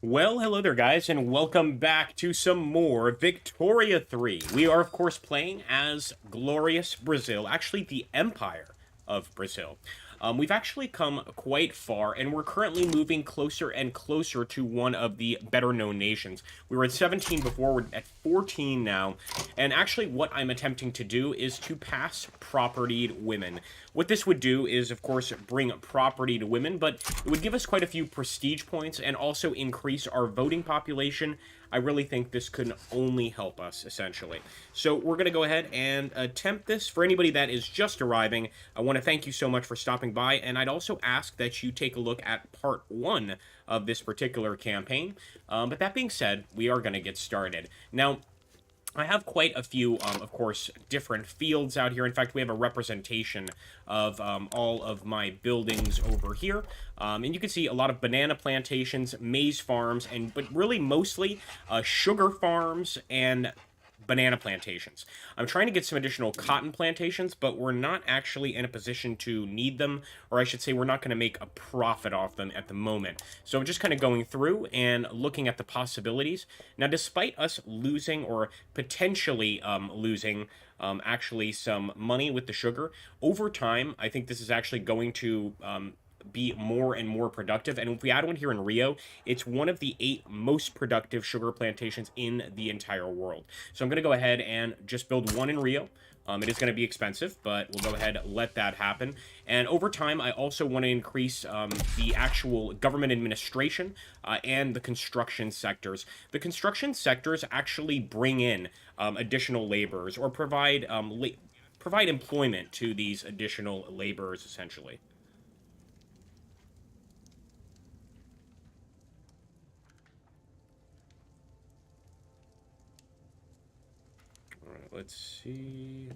Well, hello there, guys, and welcome back to some more Victoria 3. We are, of course, playing as Glorious Brazil, actually the Empire of Brazil. We've actually come quite far, and we're currently moving closer and closer to one of the better-known nations. We were at 17 before, we're at 14 now, and actually what I'm attempting to do is to pass propertied women. What this would do is, of course, bring property to women, but it would give us quite a few prestige points and also increase our voting population. I really think this could only help us, essentially. So we're going to go ahead and attempt this. For anybody that is just arriving, I want to thank you so much for stopping by, and I'd also ask that you take a look at part 1 of this particular campaign. But that being said, we are going to get started. Now, I have quite a few, of course, different fields out here. In fact, we have a representation of all of my buildings over here. And you can see a lot of banana plantations, maize farms, but really mostly sugar farms and banana plantations. I'm trying to get some additional cotton plantations, but we're not actually in a position to need them, or I should say we're not going to make a profit off them at the moment. So I'm just kind of going through and looking at the possibilities. Now, despite us losing or potentially losing actually some money with the sugar, over time, I think this is actually going to be more and more productive. And if we add one here in Rio, it's one of the 8 most productive sugar plantations in the entire world. So I'm going to go ahead and just build one in Rio. It is going to be expensive, but we'll go ahead and let that happen. And over time, I also want to increase the actual government administration and the construction sectors. The construction sectors actually bring in additional laborers or provide employment to these additional laborers, essentially. Let's see.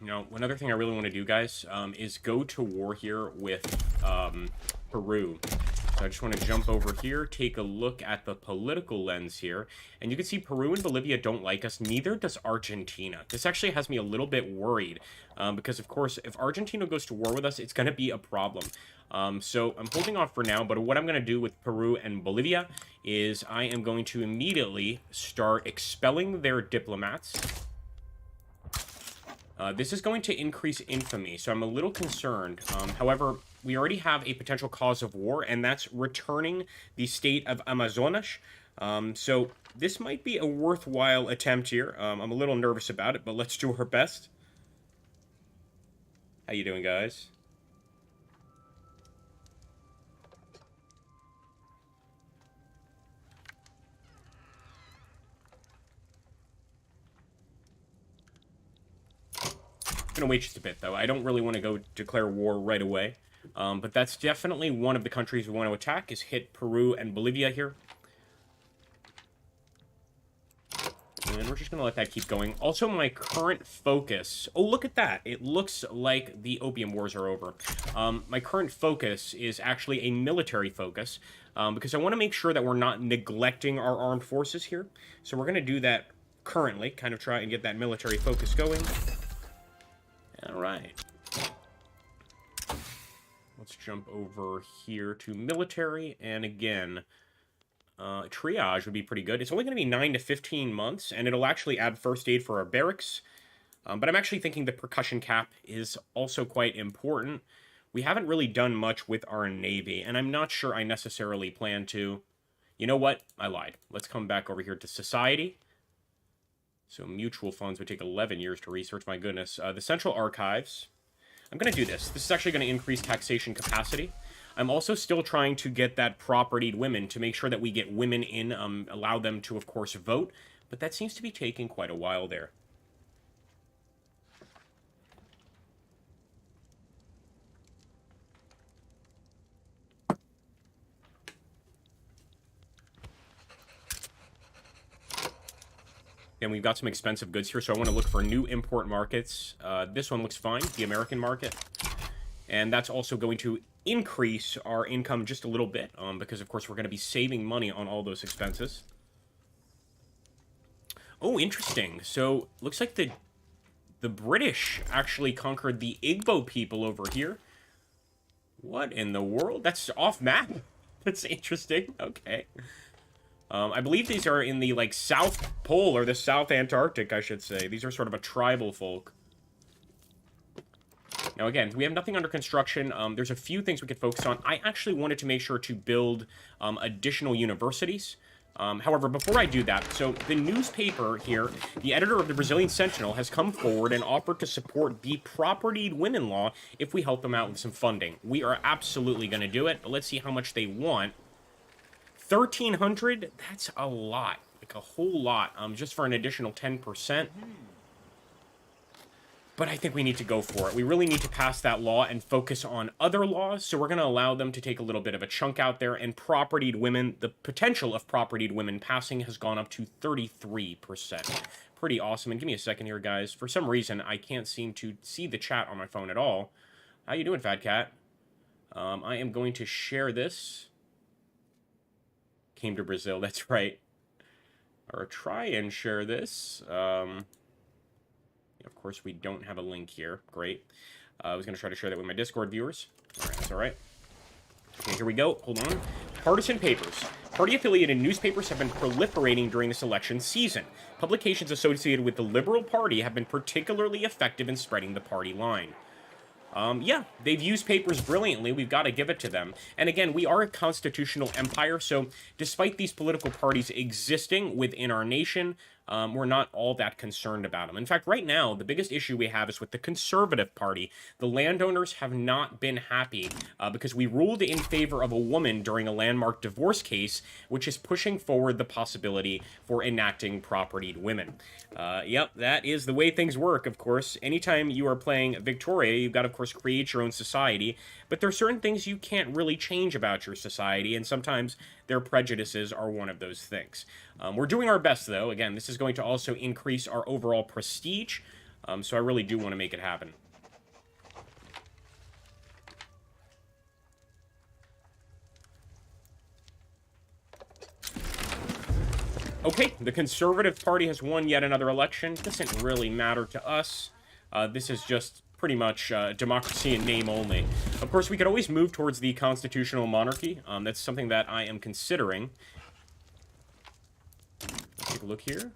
Another thing I really want to do, guys, is go to war here with Peru. So I just want to jump over here, take a look at the political lens here, and you can see Peru and Bolivia don't like us, neither does Argentina. This actually has me a little bit worried, because, of course, if Argentina goes to war with us, it's going to be a problem. So I'm holding off for now, but what I'm going to do with Peru and Bolivia is I am going to immediately start expelling their diplomats. This is going to increase infamy, so I'm a little concerned. However, we already have a potential cause of war, and that's returning the state of Amazonas. So this might be a worthwhile attempt here. I'm a little nervous about it, but let's do our best. How you doing, guys? I'm gonna wait just a bit, though. I don't really want to go declare war right away. But that's definitely one of the countries we want to attack, is hit Peru and Bolivia here. And we're just going to let that keep going. Also, my current focus... Oh, look at that. It looks like the Opium Wars are over. My current focus is actually a military focus, because I want to make sure that we're not neglecting our armed forces here. So we're going to do that currently, kind of try and get that military focus going. All right. Let's jump over here to military, and again, triage would be pretty good. It's only going to be 9 to 15 months, and it'll actually add first aid for our barracks. But I'm actually thinking the percussion cap is also quite important. We haven't really done much with our navy, and I'm not sure I necessarily plan to. You know what? I lied. Let's come back over here to society. So mutual funds would take 11 years to research. My goodness. The Central Archives. I'm going to do this. This is actually going to increase taxation capacity. I'm also still trying to get that propertied women to make sure that we get women in, allow them to, of course, vote. But that seems to be taking quite a while there. And we've got some expensive goods here, so I want to look for new import markets. This one looks fine, the American market. And that's also going to increase our income just a little bit, because, of course, we're going to be saving money on all those expenses. Oh, interesting. So, looks like the the British actually conquered the Igbo people over here. What in the world? That's off map. That's interesting. Okay. I believe these are in the, like, South Pole, or the South Antarctic, I should say. These are sort of a tribal folk. Now, again, we have nothing under construction. There's a few things we could focus on. I actually wanted to make sure to build additional universities. However, before I do that, so the newspaper here, the editor of the Brazilian Sentinel, has come forward and offered to support the propertied women law if we help them out with some funding. We are absolutely going to do it, but let's see how much they want. 1,300? That's a lot. Like, a whole lot, just for an additional 10%. But I think we need to go for it. We really need to pass that law and focus on other laws, so we're going to allow them to take a little bit of a chunk out there, and propertied women, the potential of propertied women passing has gone up to 33%. Pretty awesome. And give me a second here, guys. For some reason, I can't seem to see the chat on my phone at all. How you doing, Fat Cat? I am going to share this. Came to Brazil, that's right. Or try and share this. Of course, we don't have a link here. Great. I was going to try to share that with my Discord viewers. All right, that's all right. Okay, here we go. Hold on. Partisan papers. Party-affiliated newspapers have been proliferating during this election season. Publications associated with the Liberal Party have been particularly effective in spreading the party line. Yeah, they've used papers brilliantly. We've got to give it to them. And again, we are a constitutional empire, so despite these political parties existing within our nation, we're not all that concerned about them. In fact, right now, the biggest issue we have is with the Conservative Party. The landowners have not been happy because we ruled in favor of a woman during a landmark divorce case, which is pushing forward the possibility for enacting propertied women. Yep, that is the way things work, of course. Anytime you are playing Victoria, you've got to, of course, create your own society, but there are certain things you can't really change about your society, and sometimes their prejudices are one of those things. We're doing our best, though. Again, this is going to also increase our overall prestige, so I really do want to make it happen. Okay, the Conservative Party has won yet another election. Doesn't really matter to us. This is just pretty much democracy in name only. Of course, we could always move towards the constitutional monarchy. That's something that I am considering. Let's take a look here.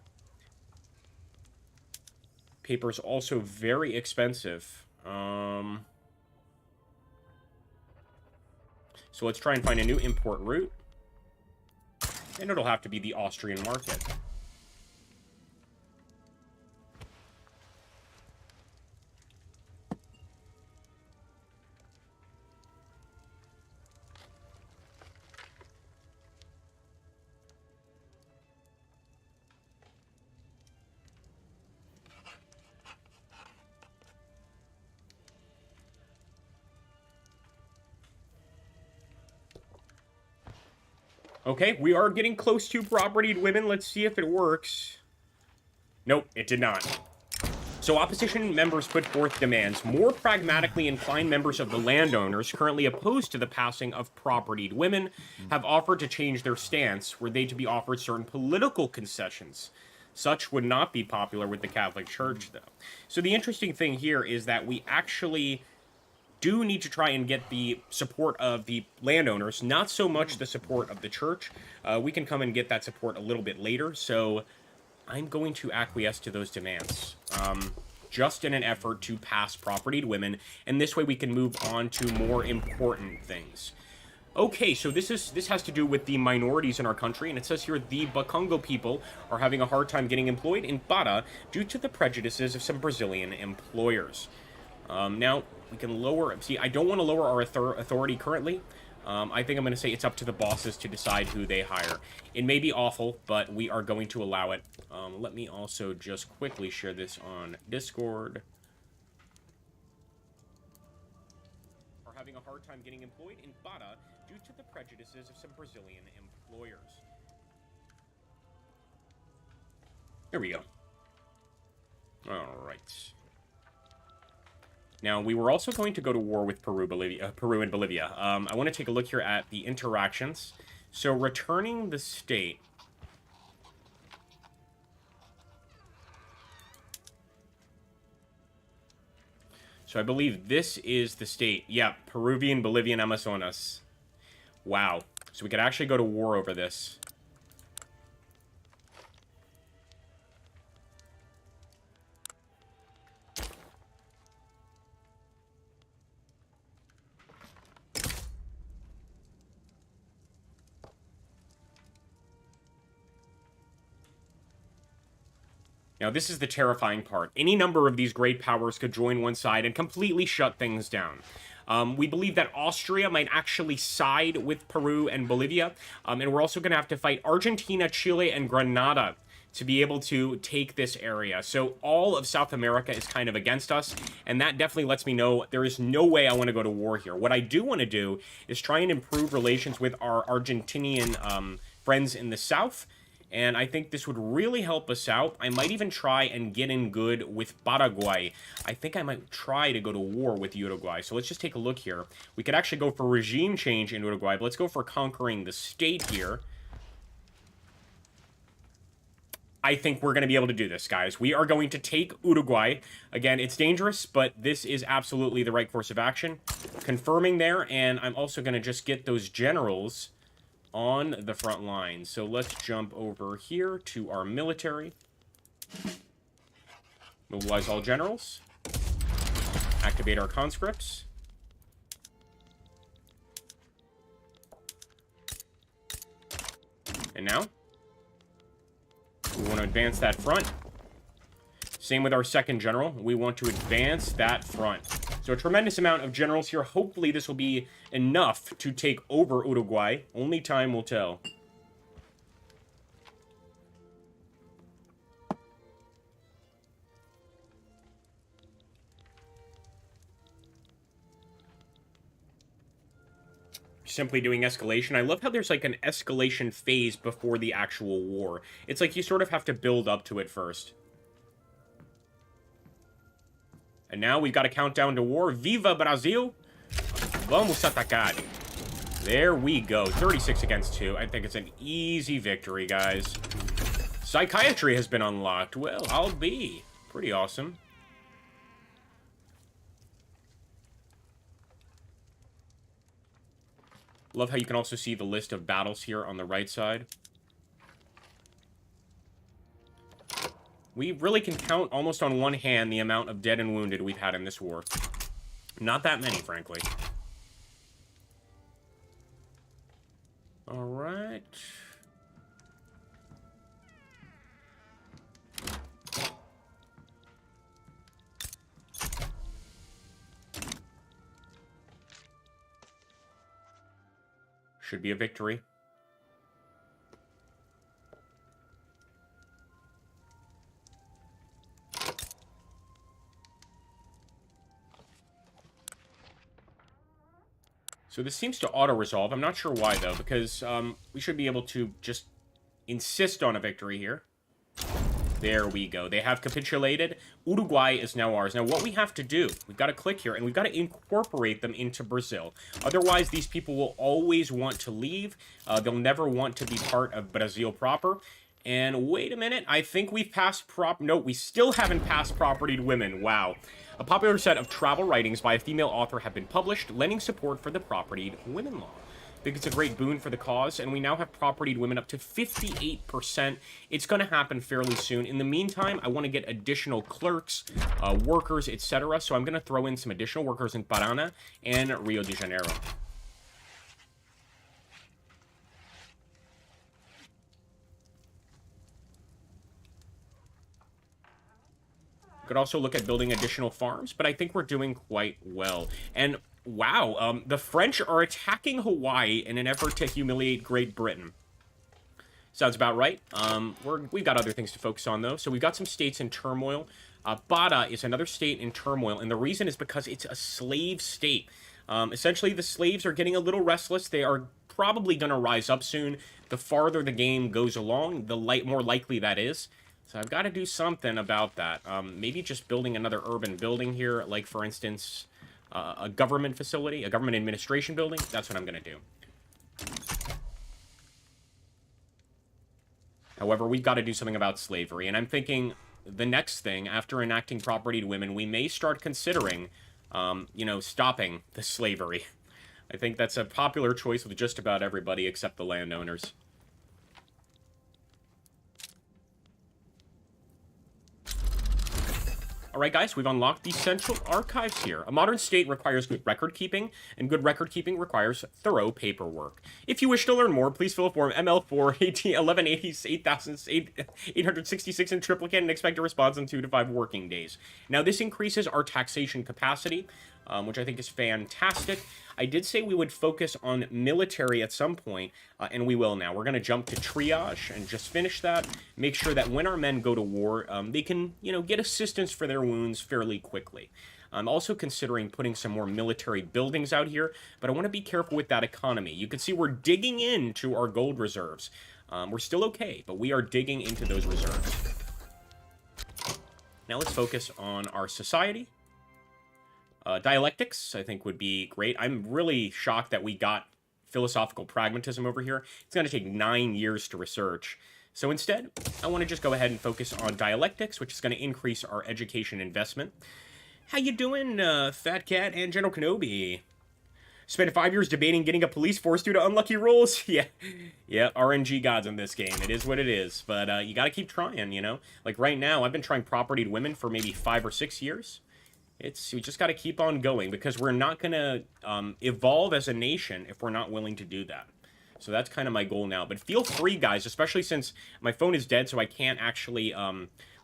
Paper's also very expensive. So let's try and find a new import route. And it'll have to be the Austrian market. Okay, we are getting close to propertied women. Let's see if it works. Nope, it did not. So opposition members put forth demands. More pragmatically inclined members of the landowners, currently opposed to the passing of propertied women, have offered to change their stance, were they to be offered certain political concessions. Such would not be popular with the Catholic Church, though. So the interesting thing here is that we actually do need to try and get the support of the landowners, not so much the support of the church. We can come and get that support a little bit later, so I'm going to acquiesce to those demands, just in an effort to pass propertied women, and this way we can move on to more important things. Okay, so this has to do with the minorities in our country, and it says here the Bakongo people are having a hard time getting employed in Para due to the prejudices of some Brazilian employers. Now, we can lower... See, I don't want to lower our authority currently. I think I'm going to say it's up to the bosses to decide who they hire. It may be awful, but we are going to allow it. Let me also just quickly share this on Discord. Are having a hard time getting employed in Para due to the prejudices of some Brazilian employers. There we go. All right. Now, we were also going to go to war with Peru and Bolivia. I want to take a look here at the interactions. So, returning the state. So I believe this is the state. Yeah, Peruvian, Bolivian, Amazonas. Wow. So we could actually go to war over this. Now, this is the terrifying part. Any number of these great powers could join one side and completely shut things down. We believe that Austria might actually side with Peru and Bolivia, and we're also going to have to fight Argentina, Chile, and Grenada to be able to take this area. So all of South America is kind of against us, and that definitely lets me know there is no way I want to go to war here. What I do want to do is try and improve relations with our Argentinian friends in the south, and I think this would really help us out. I might even try and get in good with Paraguay. I think I might try to go to war with Uruguay. So let's just take a look here. We could actually go for regime change in Uruguay, but let's go for conquering the state here. I think we're going to be able to do this, guys. We are going to take Uruguay. Again, it's dangerous, but this is absolutely the right course of action. Confirming there, and I'm also going to just get those generals on the front line. So let's jump over here to our military. Mobilize all generals. Activate our conscripts. And now, we want to advance that front. Same with our second general. We want to advance that front. So a tremendous amount of generals here. Hopefully this will be enough to take over Uruguay. Only time will tell. Simply doing escalation. I love how there's like an escalation phase before the actual war. It's like you sort of have to build up to it first. And now we've got a countdown to war. Viva Brasil! Vamos atacar. There we go. 36 against 2. I think it's an easy victory, guys. Psychiatry has been unlocked. Well, I'll be. Pretty awesome. Love how you can also see the list of battles here on the right side. We really can count almost on one hand the amount of dead and wounded we've had in this war. Not that many, frankly. All right. Should be a victory. So this seems to auto-resolve. I'm not sure why, though, because we should be able to just insist on a victory here. There we go. They have capitulated. Uruguay is now ours. Now, what we have to do, we've got to click here, and we've got to incorporate them into Brazil. Otherwise, these people will always want to leave. They'll never want to be part of Brazil proper. And wait a minute, I think we've passed No, we still haven't passed propertied women. Wow. A popular set of travel writings by a female author have been published, lending support for the propertied women law. I think it's a great boon for the cause, and we now have propertied women up to 58%. It's going to happen fairly soon. In the meantime, I want to get additional clerks, workers, etc. So I'm going to throw in some additional workers in Paraná and Rio de Janeiro. Could also look at building additional farms, but I think we're doing quite well. And wow, the French are attacking Hawaii in an effort to humiliate Great Britain. Sounds about right. We've got other things to focus on, though. So we've got some states in turmoil. Bada is another state in turmoil, and the reason is because it's a slave state. Essentially, the slaves are getting a little restless. They are probably going to rise up soon. The farther the game goes along, the more likely that is. So I've got to do something about that. Maybe just building another urban building here, like, for instance, a government facility, a government administration building. That's what I'm going to do. However, we've got to do something about slavery, and I'm thinking the next thing, after enacting propertied women, we may start considering you know, stopping the slavery. I think that's a popular choice with just about everybody except the landowners. Alright guys, we've unlocked the Central Archives here. A modern state requires good record keeping, and good record keeping requires thorough paperwork. If you wish to learn more, please fill a form ML4 118866 in triplicate and expect a response in 2 to 5 working days. Now this increases our taxation capacity, which I think is fantastic. I did say we would focus on military at some point, and we will now. We're going to jump to triage and just finish that. Make sure that when our men go to war, they can, you know, get assistance for their wounds fairly quickly. I'm also considering putting some more military buildings out here, but I want to be careful with that economy. You can see we're digging into our gold reserves. We're still okay, but we are digging into those reserves. Now let's focus on our society. Dialectics, I think, would be great. I'm really shocked that we got philosophical pragmatism over here. It's going to take 9 years to research. So instead, I want to just go ahead and focus on dialectics, which is going to increase our education investment. How you doing, Fat Cat and General Kenobi? Spent 5 years debating getting a police force due to unlucky rolls? Yeah, RNG gods in this game. It is what it is. But you got to keep trying, you know? Like right now, I've been trying propertied women for maybe 5 or 6 years. We just got to keep on going, because we're not going to evolve as a nation if we're not willing to do that. So that's kind of my goal now. But feel free, guys, especially since my phone is dead, so I can't actually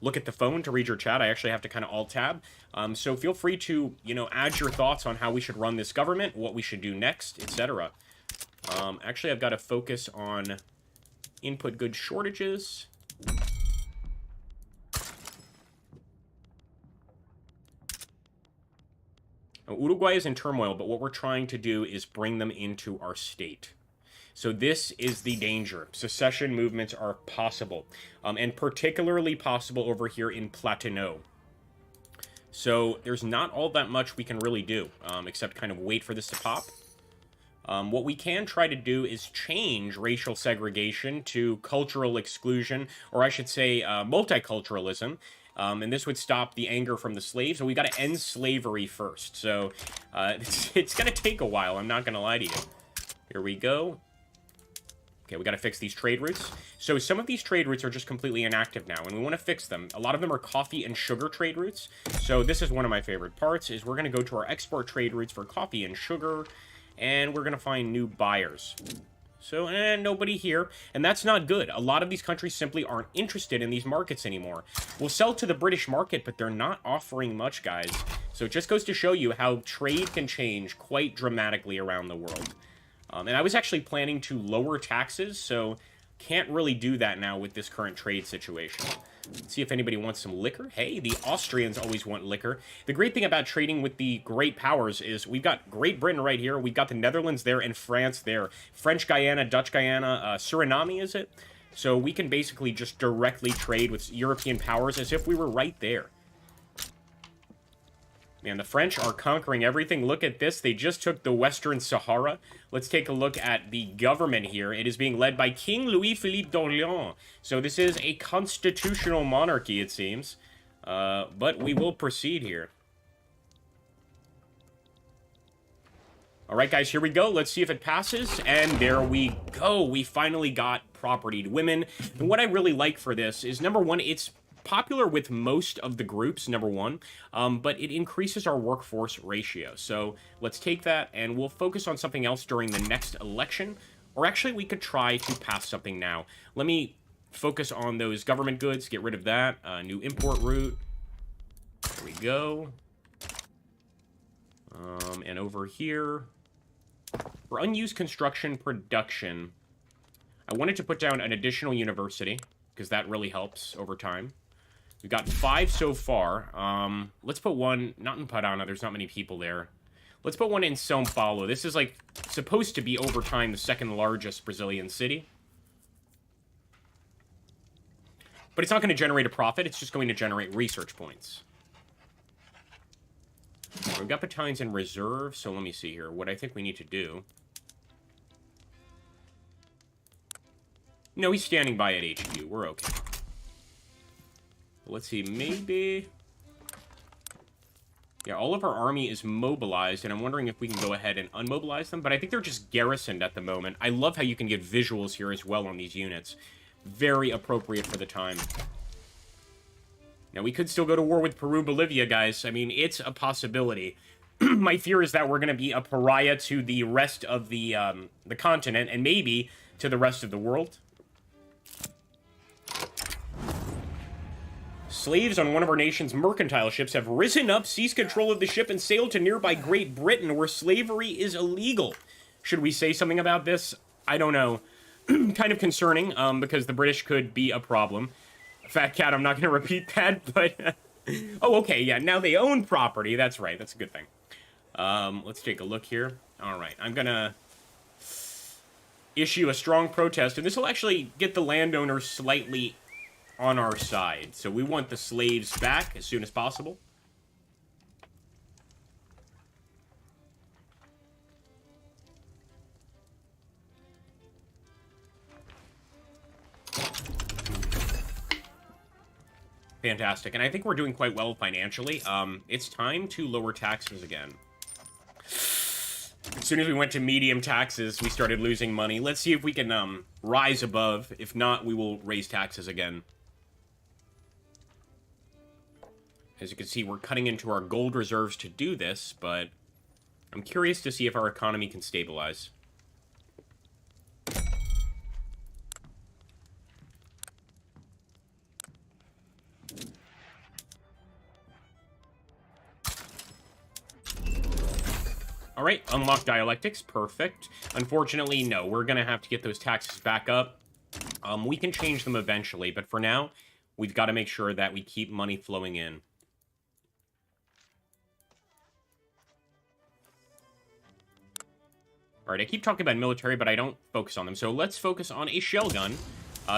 look at the phone to read your chat. I actually have to kind of alt-tab. So feel free to, you know, add your thoughts on how we should run this government, what we should do next, etc. Actually, I've got to focus on input goods shortages. Now, Uruguay is in turmoil, but what we're trying to do is bring them into our state. So this is the danger. Secession movements are possible, and particularly possible over here in Platino. So there's not all that much we can really do, except kind of wait for this to pop. What we can try to do is change racial segregation to cultural exclusion, or I should say multiculturalism. And this would stop the anger from the slaves. So we got to end slavery first. So it's going to take a while. I'm not going to lie to you. Here we go. Okay, we got to fix these trade routes. So some of these trade routes are just completely inactive now, and we want to fix them. A lot of them are coffee and sugar trade routes. So this is one of my favorite parts, is we're going to go to our export trade routes for coffee and sugar, and we're going to find new buyers. So, nobody here, and that's not good. A lot of these countries simply aren't interested in these markets anymore. We'll sell to the British market, but they're not offering much, guys. So it just goes to show you how trade can change quite dramatically around the world. And I was actually planning to lower taxes, so can't really do that now with this current trade situation. Let's see if anybody wants some liquor. Hey, the Austrians always want liquor. The great thing about trading with the great powers is we've got Great Britain right here, we've got the Netherlands there, and France there. French Guyana, Dutch Guyana, Suriname, is it? So we can basically just directly trade with European powers as if we were right there. Man, the French are conquering everything. Look at this. They just took the Western Sahara. Let's take a look at the government here. It is being led by King Louis-Philippe d'Orléans. So this is a constitutional monarchy, it seems. But we will proceed here. All right, guys, here we go. Let's see if it passes. And there we go. We finally got propertied women. And what I really like for this is, number one, it's popular with most of the groups, number one, but it increases our workforce ratio. So let's take that and we'll focus on something else during the next election, or actually we could try to pass something now. Let me focus on those government goods, get rid of that, new import route. There we go. And over here, for unused construction production, I wanted to put down an additional university, because that really helps over time. We've got 5 so far. Let's put one, not in Parana, there's not many people there. Let's put one in São Paulo. This is, like, supposed to be, over time, the second largest Brazilian city. But it's not going to generate a profit, it's just going to generate research points. We've got battalions in reserve, so let me see here. What I think we need to do. No, he's standing by at HQ. We're okay. Let's see, maybe... Yeah, all of our army is mobilized, and I'm wondering if we can go ahead and unmobilize them, but I think they're just garrisoned at the moment. I love how you can get visuals here as well on these units. Very appropriate for the time. Now, we could still go to war with Peru, Bolivia, guys. I mean, it's a possibility. My fear is that we're going to be a pariah to the rest of the continent, and maybe to the rest of the world. Slaves on one of our nation's mercantile ships have risen up, seized control of the ship, and sailed to nearby Great Britain, where slavery is illegal. Should we say something about this? I don't know. Kind of concerning, because the British could be a problem. Fat Cat, I'm not going to repeat that, but... oh, okay, yeah, now they own property. That's right, that's a good thing. Let's take a look here. All right, I'm going to issue a strong protest, and this will actually get the landowners slightly on our side. So we want the slaves back as soon as possible. Fantastic, and I think we're doing quite well financially. It's time to lower taxes again. As soon as we went to medium taxes, we started losing money. Let's see if we can rise above. If not, we will raise taxes again. As you can see, we're cutting into our gold reserves to do this, but I'm curious to see if our economy can stabilize. All right, unlock dialectics, perfect. Unfortunately, no, we're gonna have to get those taxes back up. We can change them eventually, but for now, we've got to make sure that we keep money flowing in. All right, I keep talking about military, but I don't focus on them. So let's focus on a shell gun.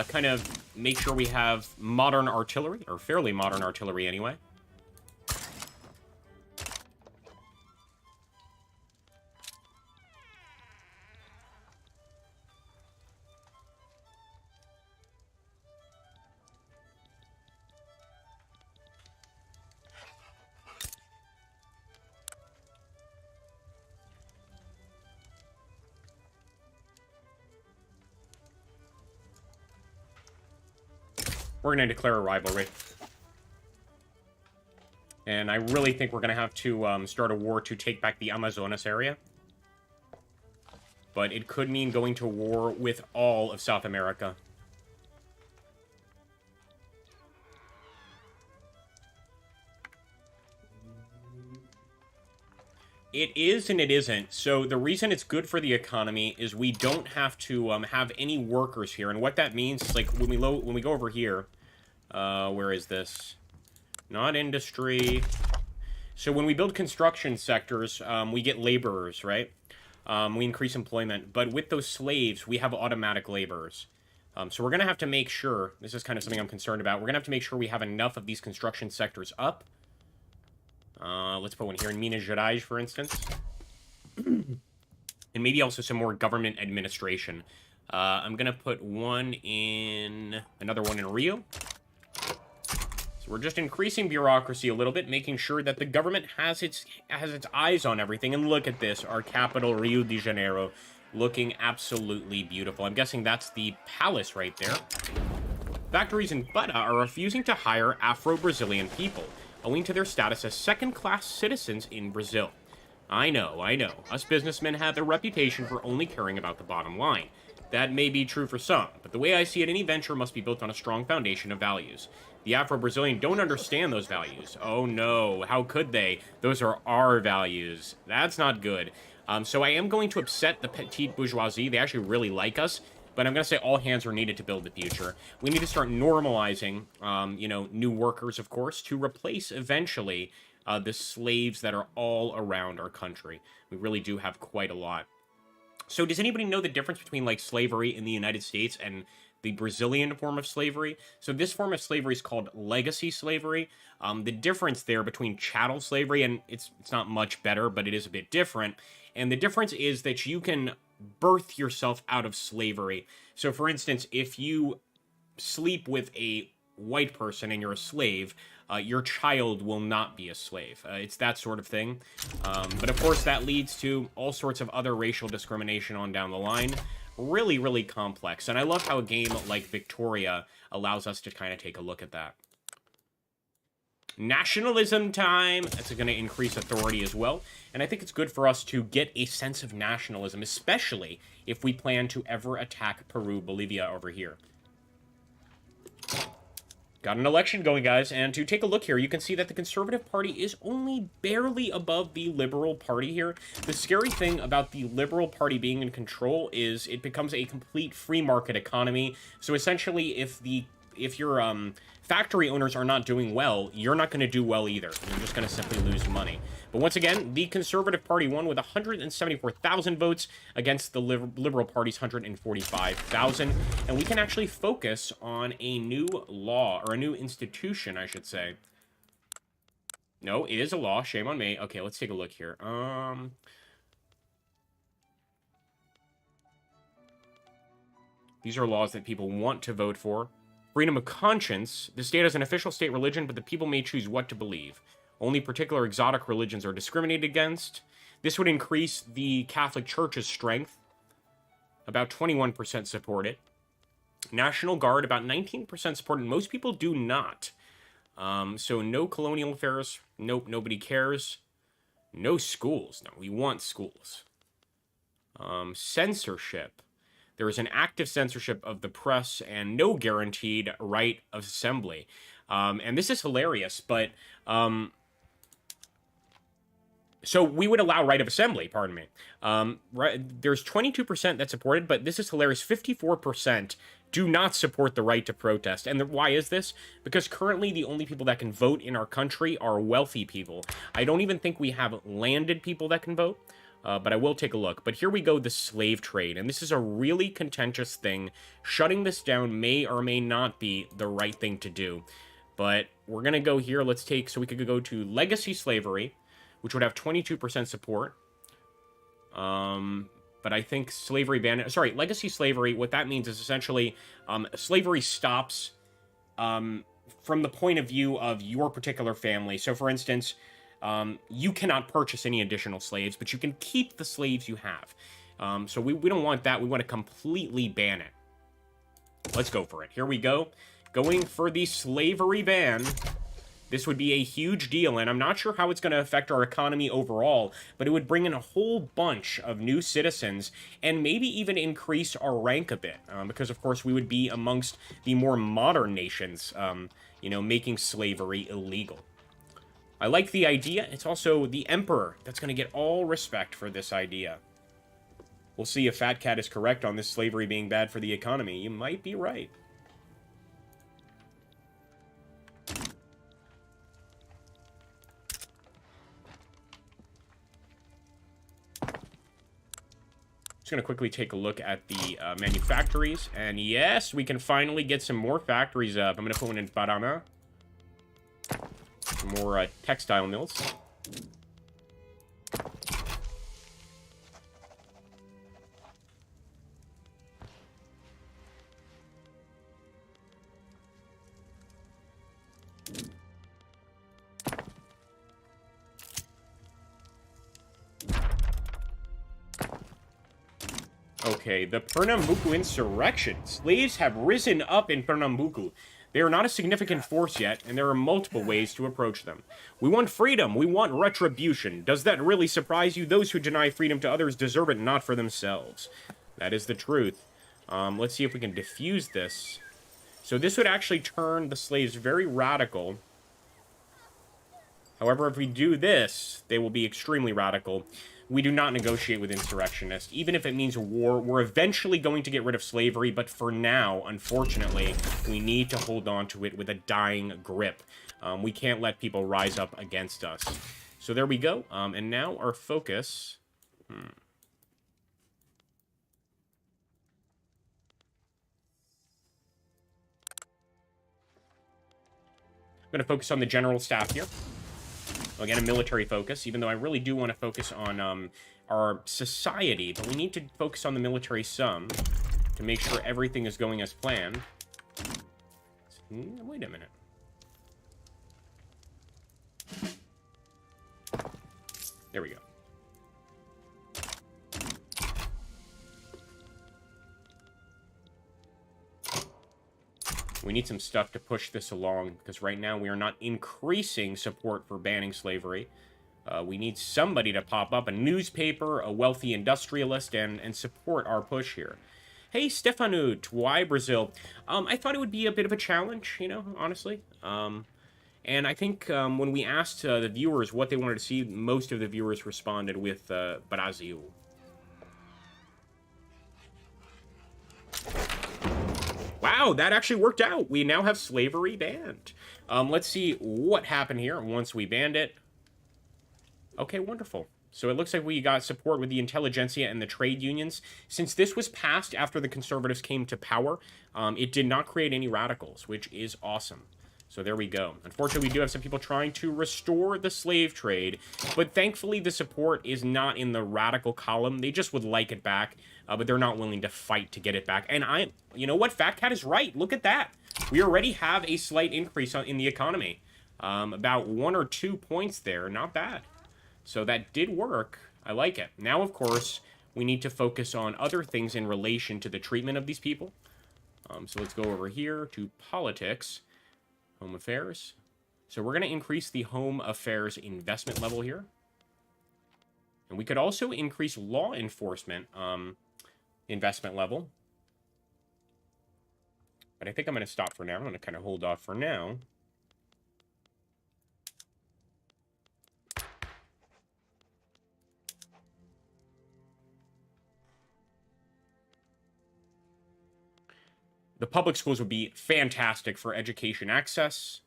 Kind of make sure we have modern artillery, or fairly modern artillery anyway. We're going to declare a rivalry. And I really think we're going to have to start a war to take back the Amazonas area. But it could mean going to war with all of South America. It is and it isn't. So the reason it's good for the economy is we don't have to have any workers here. And what that means is, like, when we go over here, where is this? Not industry. So when we build construction sectors, we get laborers, right? We increase employment. But with those slaves, we have automatic laborers. So we're going to have to make sure, this is kind of something I'm concerned about, we're going to have to make sure we have enough of these construction sectors up. Let's put one here in Minas Gerais, for instance. And maybe also some more government administration. I'm going to put another one in Rio. So we're just increasing bureaucracy a little bit, making sure that the government has its eyes on everything. And look at this, our capital, Rio de Janeiro, looking absolutely beautiful. I'm guessing that's the palace right there. Factories in Bata are refusing to hire Afro-Brazilian people, owing to their status as second-class citizens in Brazil. I know. Us businessmen have a reputation for only caring about the bottom line. That may be true for some, but the way I see it, any venture must be built on a strong foundation of values. The Afro-Brazilian don't understand those values. Oh no, how could they? Those are our values. That's not good. So I am going to upset the petite bourgeoisie. They actually really like us. But I'm going to say all hands are needed to build the future. We need to start normalizing, new workers, of course, to replace, eventually, the slaves that are all around our country. We really do have quite a lot. So does anybody know the difference between, like, slavery in the United States and the Brazilian form of slavery? So this form of slavery is called legacy slavery. The difference there between chattel slavery, and it's not much better, but it is a bit different. And the difference is that you can birth yourself out of slavery. So, for instance, if you sleep with a white person and you're a slave, your child will not be a slave. It's that sort of thing. But of course, that leads to all sorts of other racial discrimination on down the line. Really, really complex. And I love how a game like Victoria allows us to kind of take a look at that. Nationalism time. That's going to increase authority as well. And I think it's good for us to get a sense of nationalism, especially if we plan to ever attack Peru, Bolivia over here. Got an election going, guys, and to take a look here, you can see that the Conservative Party is only barely above the Liberal Party here. The scary thing about the Liberal Party being in control is it becomes a complete free market economy. So essentially, if your factory owners are not doing well, you're not going to do well either. You're just going to simply lose money. But once again, the Conservative Party won with 174,000 votes against the Liberal Party's 145,000. And we can actually focus on a new law, or a new institution, I should say. No, it is a law. Shame on me. Okay, let's take a look here. These are laws that people want to vote for. Freedom of conscience. The state has an official state religion, but the people may choose what to believe. Only particular exotic religions are discriminated against. This would increase the Catholic Church's strength. About 21% support it. National Guard, about 19% support it. Most people do not. So no colonial affairs. Nope, nobody cares. No schools. No, we want schools. Censorship. There is an active censorship of the press and no guaranteed right of assembly. And this is hilarious, but... so we would allow right of assembly, pardon me. There's 22% that supported, but this is hilarious. 54% do not support the right to protest. And why is this? Because currently the only people that can vote in our country are wealthy people. I don't even think we have landed people that can vote. But I will take a look. But here we go, the slave trade. And this is a really contentious thing. Shutting this down may or may not be the right thing to do. But we're going to go here. Let's take, so we could go to legacy slavery, which would have 22% support. But I think slavery ban, sorry, legacy slavery, what that means is essentially slavery stops from the point of view of your particular family. So for instance, you cannot purchase any additional slaves, but you can keep the slaves you have. So we don't want that. We want to completely ban it. Let's go for it. Here we go. Going for the slavery ban. This would be a huge deal, and I'm not sure how it's going to affect our economy overall, but it would bring in a whole bunch of new citizens and maybe even increase our rank a bit, because, of course, we would be amongst the more modern nations, you know, making slavery illegal. I like the idea. It's also the emperor that's going to get all respect for this idea. We'll see if Fat Cat is correct on this slavery being bad for the economy. You might be right. Just going to quickly take a look at the manufactories. And yes, we can finally get some more factories up. I'm going to put one in Paraná. Some more textile mills. Okay, the Pernambuco insurrection. Slaves have risen up in Pernambuco. They are not a significant force yet, and there are multiple ways to approach them. We want freedom. We want retribution. Does that really surprise you? Those who deny freedom to others deserve it not for themselves. That is the truth. Let's see if we can defuse this. So this would actually turn the slaves very radical. However, if we do this, they will be extremely radical. We do not negotiate with insurrectionists, even if it means war. We're eventually going to get rid of slavery, but for now, unfortunately, we need to hold on to it with a dying grip. We can't let people rise up against us. So there we go. And now our focus... I'm going to focus on the general staff here. Again, a military focus, even though I really do want to focus on our society, but we need to focus on the military some to make sure everything is going as planned. Wait a minute. There we go. We need some stuff to push this along, because right now we are not increasing support for banning slavery. We need somebody to pop up, a newspaper, a wealthy industrialist, and support our push here. Hey, Stefanut, why Brazil? I thought it would be a bit of a challenge, you know, honestly. And I think when we asked the viewers what they wanted to see, most of the viewers responded with Brazil. Wow, that actually worked out. We now have slavery banned. Let's see what happened here once we banned it. Okay, wonderful. So it looks like we got support with the intelligentsia and the trade unions. Since this was passed after the conservatives came to power, it did not create any radicals, which is awesome. So there we go. Unfortunately, we do have some people trying to restore the slave trade, but thankfully the support is not in the radical column. They just would like it back, but they're not willing to fight to get it back. And you know what? Fat Cat is right. Look at that. We already have a slight increase in the economy. About 1 or 2 points there. Not bad. So that did work. I like it. Now, of course, we need to focus on other things in relation to the treatment of these people. So let's go over here to politics. Home affairs. So we're going to increase the home affairs investment level here. And we could also increase law enforcement investment level. But I think I'm going to stop for now. I'm going to kind of hold off for now. The public schools would be fantastic for education access.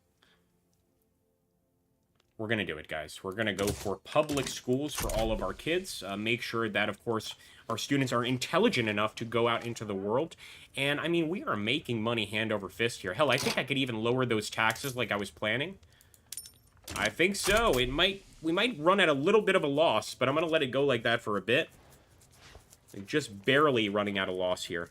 We're going to do it, guys. We're going to go for public schools for all of our kids. Make sure that, of course, our students are intelligent enough to go out into the world. And, I mean, we are making money hand over fist here. Hell, I think I could even lower those taxes like I was planning. I think so. We might run at a little bit of a loss, but I'm going to let it go like that for a bit. Just barely running at a loss here.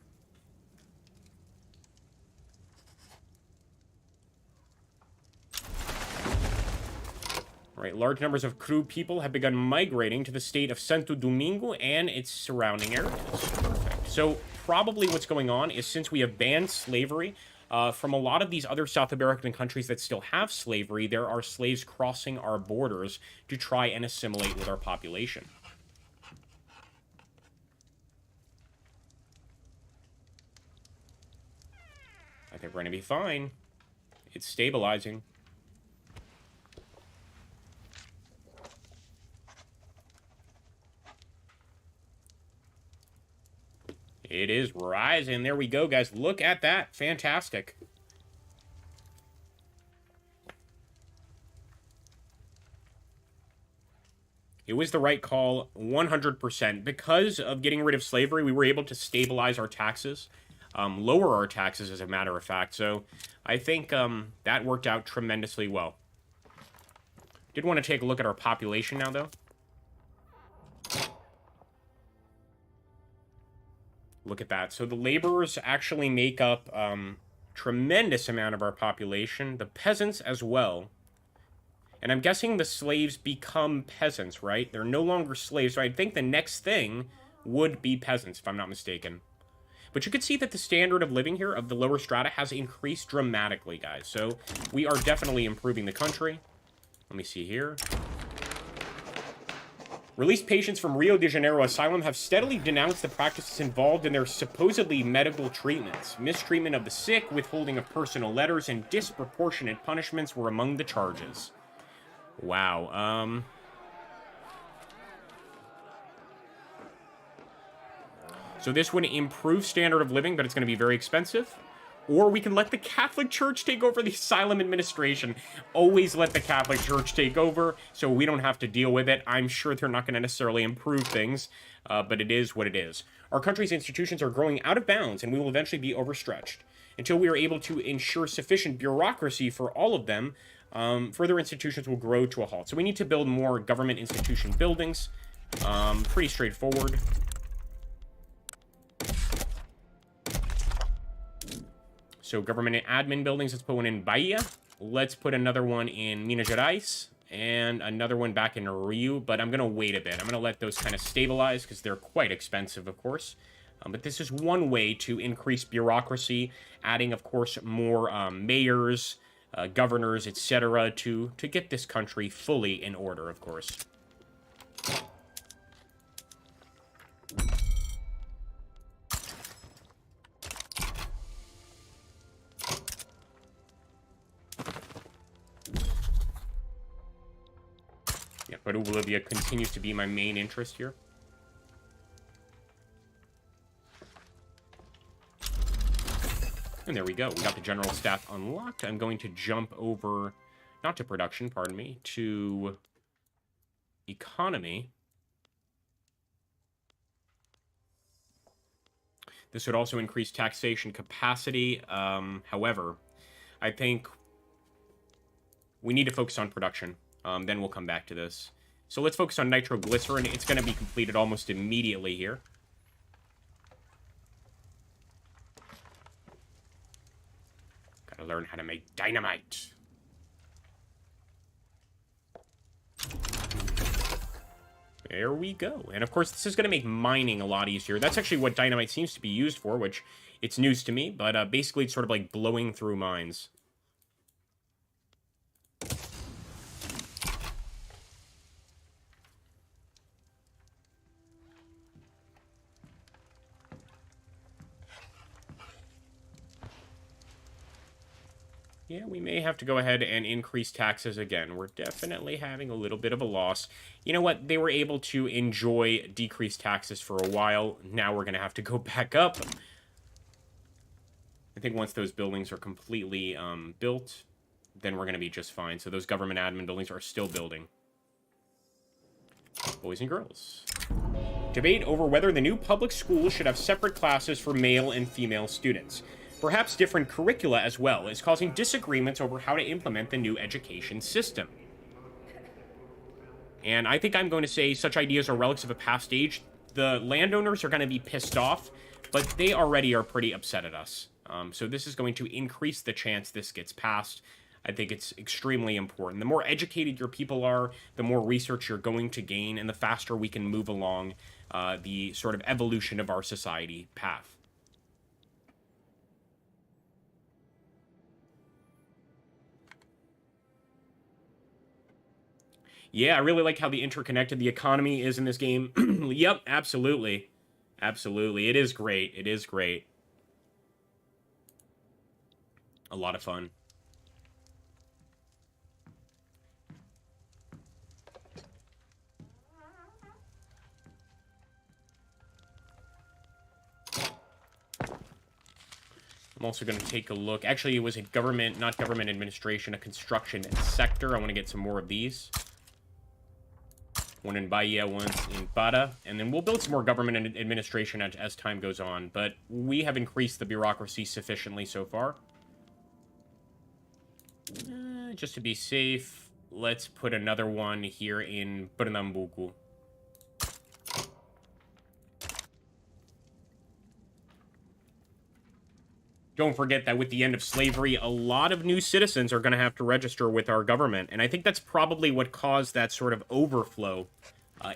Right, large numbers of Kru people have begun migrating to the state of Santo Domingo and its surrounding areas. Perfect. So probably what's going on is, since we have banned slavery from a lot of these other South American countries that still have slavery, there are slaves crossing our borders to try and assimilate with our population. I think we're going to be fine. It's stabilizing. It is rising. There we go, guys. Look at that. Fantastic. It was the right call, 100%. Because of getting rid of slavery, we were able to stabilize our taxes, lower our taxes, as a matter of fact. So I think that worked out tremendously well. Did want to take a look at our population now, though. Look at that. So the laborers actually make up tremendous amount of our population. The peasants as well. And I'm guessing the slaves become peasants, right? They're no longer slaves. So I think the next thing would be peasants, if I'm not mistaken. But you can see that the standard of living here of the lower strata has increased dramatically, guys. So we are definitely improving the country. Let me see here. Released patients from Rio de Janeiro Asylum have steadily denounced the practices involved in their supposedly medical treatments. Mistreatment of the sick, withholding of personal letters, and disproportionate punishments were among the charges. Wow. So this would improve standard of living, but it's going to be very expensive. Or we can let the Catholic Church take over the asylum administration. Always let the Catholic Church take over, so we don't have to deal with it. I'm sure they're not going to necessarily improve things, but it is what it is. Our country's institutions are growing out of bounds, and we will eventually be overstretched. Until we are able to ensure sufficient bureaucracy for all of them, further institutions will grow to a halt. So we need to build more government institution buildings. Pretty straightforward. So government and admin buildings, let's put one in Bahia. Let's put another one in Minas Gerais. And another one back in Ryu, but I'm going to wait a bit. I'm going to let those kind of stabilize because they're quite expensive, of course. But this is one way to increase bureaucracy, adding, of course, more mayors, governors, etc., to get this country fully in order, of course. Yeah, but Bolivia continues to be my main interest here. And there we go. We got the general staff unlocked. I'm going to jump over, not to production, pardon me, to economy. This would also increase taxation capacity. However, I think we need to focus on production. Then we'll come back to this. So let's focus on nitroglycerin. It's going to be completed almost immediately here. Gotta learn how to make dynamite. There we go. And of course, this is going to make mining a lot easier. That's actually what dynamite seems to be used for, which it's news to me. But basically, it's sort of like blowing through mines. Yeah, we may have to go ahead and increase taxes again. We're definitely having a little bit of a loss. You know what? They were able to enjoy decreased taxes for a while. Now we're going to have to go back up. I think once those buildings are completely built, then we're going to be just fine. So those government admin buildings are still building. Boys and girls. Debate over whether the new public schools should have separate classes for male and female students. Perhaps different curricula as well is causing disagreements over how to implement the new education system. And I think I'm going to say such ideas are relics of a past age. The landowners are going to be pissed off, but they already are pretty upset at us. So this is going to increase the chance this gets passed. I think it's extremely important. The more educated your people are, the more research you're going to gain, and the faster we can move along the sort of evolution of our society path. Yeah, I really like how the interconnected the economy is in this game. Yep, absolutely. Absolutely. It is great. It is great. A lot of fun. I'm also going to take a look. Actually, it was a government, not government administration, a construction sector. I want to get some more of these. One in Bahia, one in Para. And then we'll build some more government administration as time goes on. But we have increased the bureaucracy sufficiently so far. Just to be safe, let's put another one here in Pernambuco. Don't forget that with the end of slavery, a lot of new citizens are going to have to register with our government. And I think that's probably what caused that sort of overflow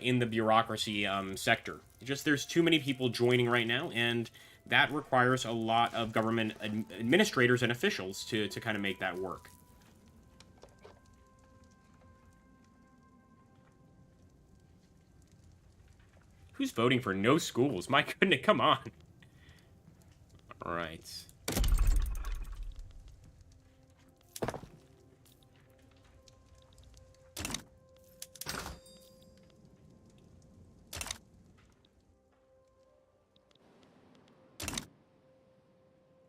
in the bureaucracy sector. Just there's too many people joining right now, and that requires a lot of government administrators and officials to kind of make that work. Who's voting for no schools? My goodness, come on. All right.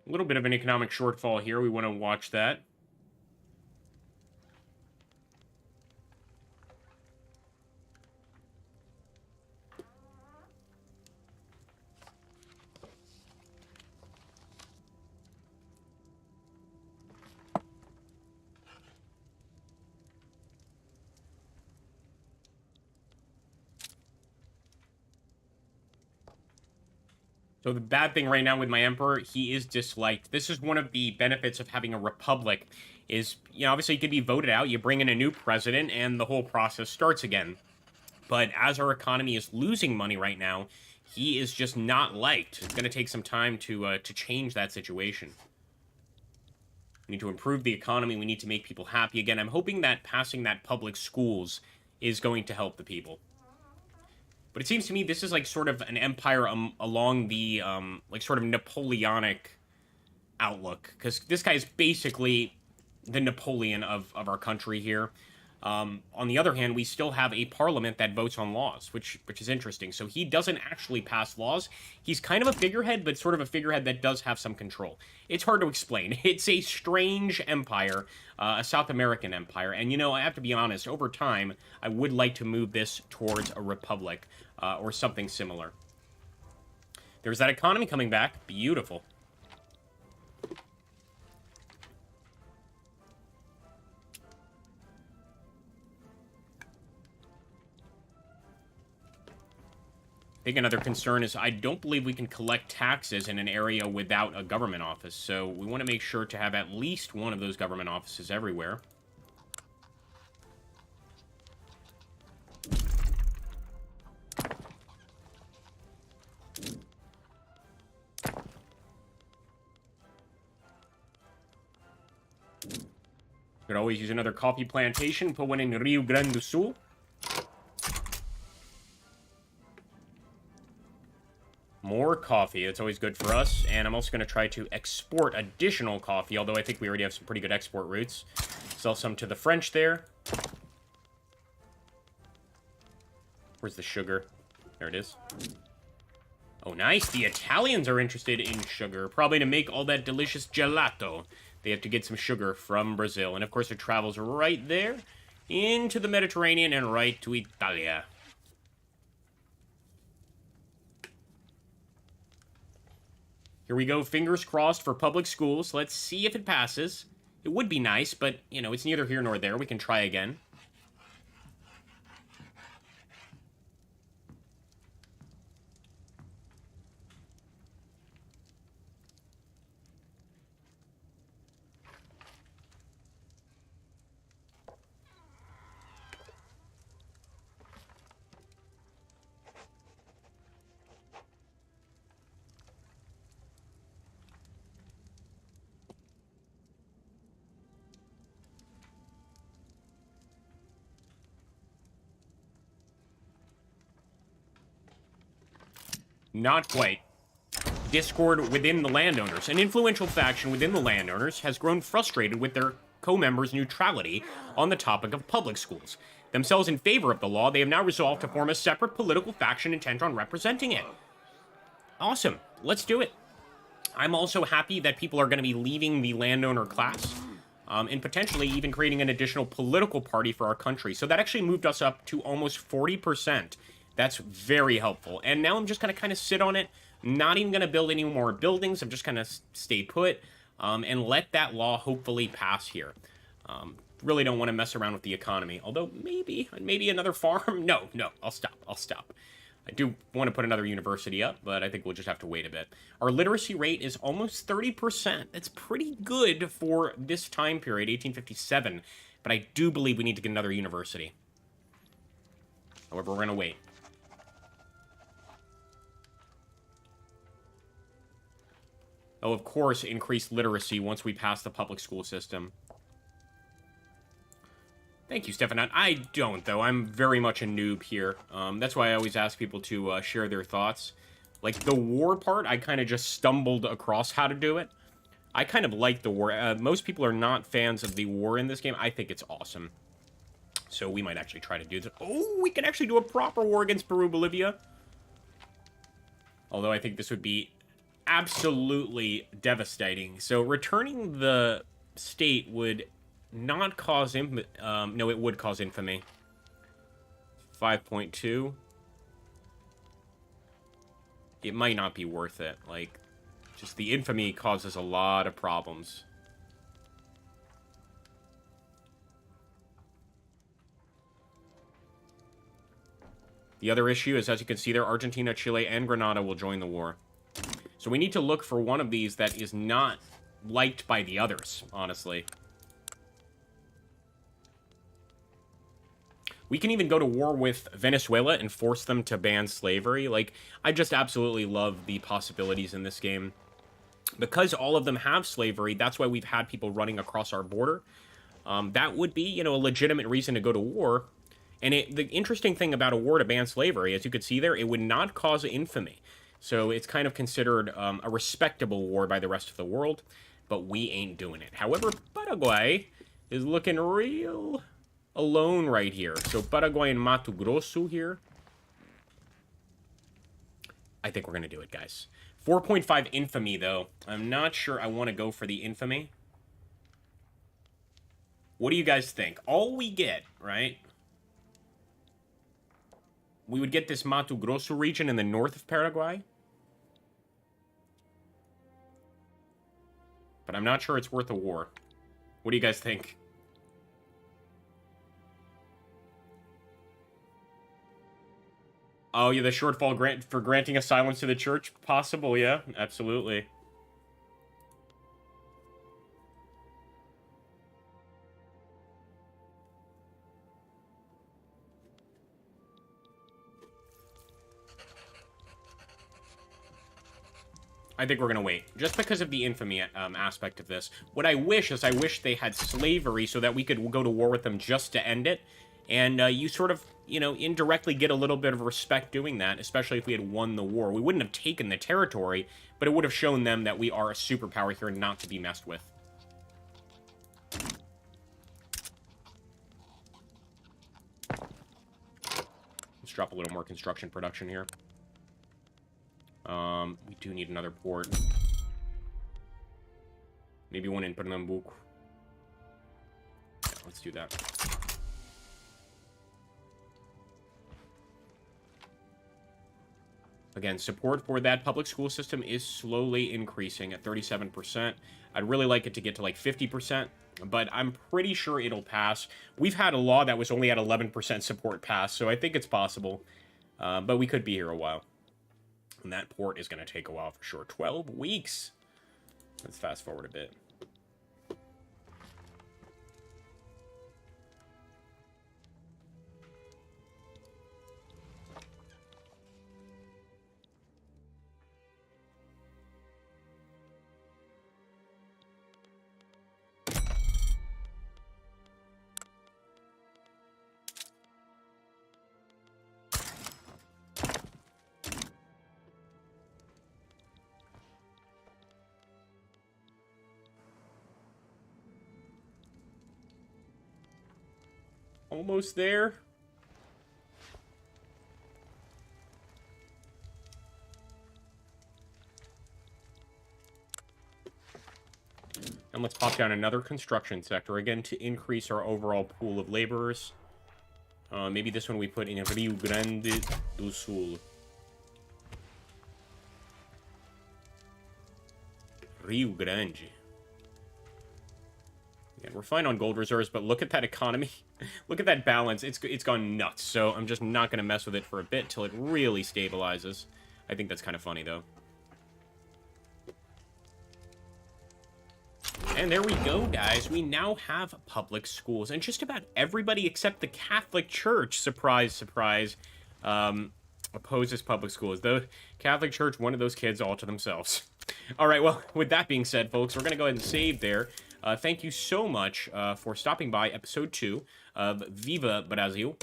A little bit of an economic shortfall here. We want to watch that. So the bad thing right now with my emperor, he is disliked. This is one of the benefits of having a republic is, obviously you could be voted out, you bring in a new president, and the whole process starts again. But as our economy is losing money right now, he is just not liked. It's going to take some time to change that situation. We need to improve the economy. We need to make people happy again. I'm hoping that passing that public schools is going to help the people. But it seems to me this is like sort of an empire along the, like sort of Napoleonic outlook. Because this guy is basically the Napoleon of our country here. On the other hand, we still have a parliament that votes on laws, which is interesting. So he doesn't actually pass laws. He's kind of a figurehead, but sort of a figurehead that does have some control. It's hard to explain. It's a strange empire, a South American empire. And, I have to be honest, over time, I would like to move this towards a republic or something similar. There's that economy coming back. Beautiful. I think another concern is I don't believe we can collect taxes in an area without a government office, so we want to make sure to have at least one of those government offices everywhere. Could always use another coffee plantation, put one in Rio Grande do Sul. More coffee. It's always good for us. And I'm also going to try to export additional coffee, although I think we already have some pretty good export routes. Sell some to the French there. Where's the sugar? There it is. Oh, nice. The Italians are interested in sugar. Probably to make all that delicious gelato. They have to get some sugar from Brazil. And, of course, it travels right there into the Mediterranean and right to Italia. Here we go, fingers crossed for public schools. Let's see if it passes. It would be nice, but, it's neither here nor there. We can try again. Not quite. Discord within the landowners. An influential faction within the landowners has grown frustrated with their co-members' neutrality on the topic of public schools. Themselves in favor of the law, they have now resolved to form a separate political faction intent on representing it. Awesome. Let's do it. I'm also happy that people are going to be leaving the landowner class, and potentially even creating an additional political party for our country. So that actually moved us up to almost 40%. That's very helpful. And now I'm just going to kind of sit on it. Not even going to build any more buildings. I'm just going to stay put and let that law hopefully pass here. Really don't want to mess around with the economy. Although maybe another farm. No, I'll stop. I do want to put another university up, but I think we'll just have to wait a bit. Our literacy rate is almost 30%. That's pretty good for this time period, 1857. But I do believe we need to get another university. However, we're going to wait. Oh, of course, increased literacy once we pass the public school system. Thank you, Stefan. I don't, though. I'm very much a noob here. That's why I always ask people to share their thoughts. Like, the war part, I kind of just stumbled across how to do it. I kind of like the war. Most people are not fans of the war in this game. I think it's awesome. So we might actually try to do this. Oh, we can actually do a proper war against Peru, Bolivia. Although I think this would be absolutely devastating. So returning the state would not cause no, it would cause infamy. 5.2. It might not be worth it. Like, just the infamy causes a lot of problems. The other issue is, as you can see there, Argentina, Chile, and Grenada will join the war. So we need to look for one of these that is not liked by the others, honestly. We can even go to war with Venezuela and force them to ban slavery. Like, I just absolutely love the possibilities in this game. Because all of them have slavery, that's why we've had people running across our border. That would be, you know, a legitimate reason to go to war. And the interesting thing about a war to ban slavery, as you could see there, it would not cause infamy. So it's kind of considered a respectable war by the rest of the world. But we ain't doing it. However, Paraguay is looking real alone right here. So Paraguay and Mato Grosso here. I think we're going to do it, guys. 4.5 infamy, though. I'm not sure I want to go for the infamy. What do you guys think? All we get, right? We would get this Mato Grosso region in the north of Paraguay. But I'm not sure it's worth a war. What do you guys think? Oh, yeah, the shortfall for granting asylum to the church? Possible, yeah. Absolutely. I think we're going to wait. Just because of the infamy aspect of this. What I wish is I wish they had slavery so that we could go to war with them just to end it. And you sort of, you know, indirectly get a little bit of respect doing that, especially if we had won the war. We wouldn't have taken the territory, but it would have shown them that we are a superpower here and not to be messed with. Let's drop a little more construction production here. We do need another port. Maybe one in Pernambuco. Yeah, let's do that. Again, support for that public school system is slowly increasing at 37%. I'd really like it to get to like 50%, but I'm pretty sure it'll pass. We've had a law that was only at 11% support pass, so I think it's possible. But we could be here a while. And that port is going to take a while for sure. 12 weeks. Let's fast forward a bit. Almost there. And let's pop down another construction sector, again, to increase our overall pool of laborers. Maybe this one we put in Rio Grande do Sul. Rio Grande. Again, we're fine on gold reserves, but look at that economy. Look at that balance. It's gone nuts. So I'm just not going to mess with it for a bit till it really stabilizes. I think that's kind of funny, though. And there we go, guys. We now have public schools. And just about everybody except the Catholic Church, surprise, surprise, opposes public schools. The Catholic Church, one of those kids all to themselves. All right, well, with that being said, folks, we're going to go ahead and save there. Thank you so much for stopping by episode 2 of Viva Brasil.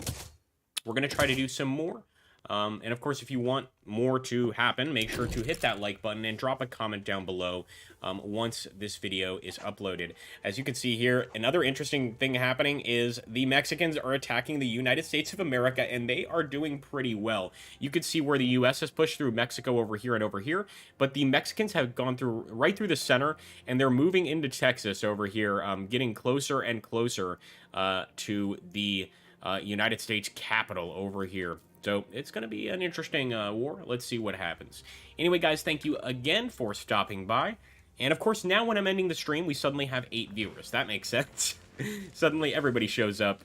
We're going to try to do some more. And of course, if you want more to happen, make sure to hit that like button and drop a comment down below once this video is uploaded. As you can see here, another interesting thing happening is the Mexicans are attacking the United States of America, and they are doing pretty well. You can see where the U.S. has pushed through Mexico over here, but the Mexicans have gone through right through the center, and they're moving into Texas over here, getting closer and closer to the United States capital over here. So it's going to be an interesting war. Let's see what happens. Anyway, guys, thank you again for stopping by. And of course, now when I'm ending the stream, we suddenly have 8 viewers. That makes sense. Suddenly everybody shows up.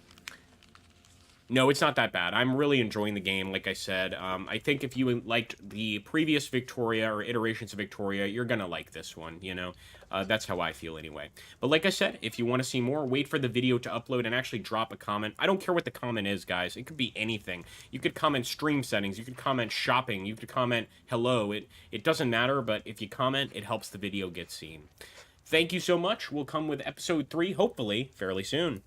No, it's not that bad. I'm really enjoying the game, like I said. I think if you liked the previous Victoria or iterations of Victoria, you're gonna like this one, you know? That's how I feel anyway. But like I said, if you want to see more, wait for the video to upload and actually drop a comment. I don't care what the comment is, guys. It could be anything. You could comment stream settings, you could comment shopping, you could comment hello. It doesn't matter, but if you comment, it helps the video get seen. Thank you so much. We'll come with episode 3, hopefully, fairly soon.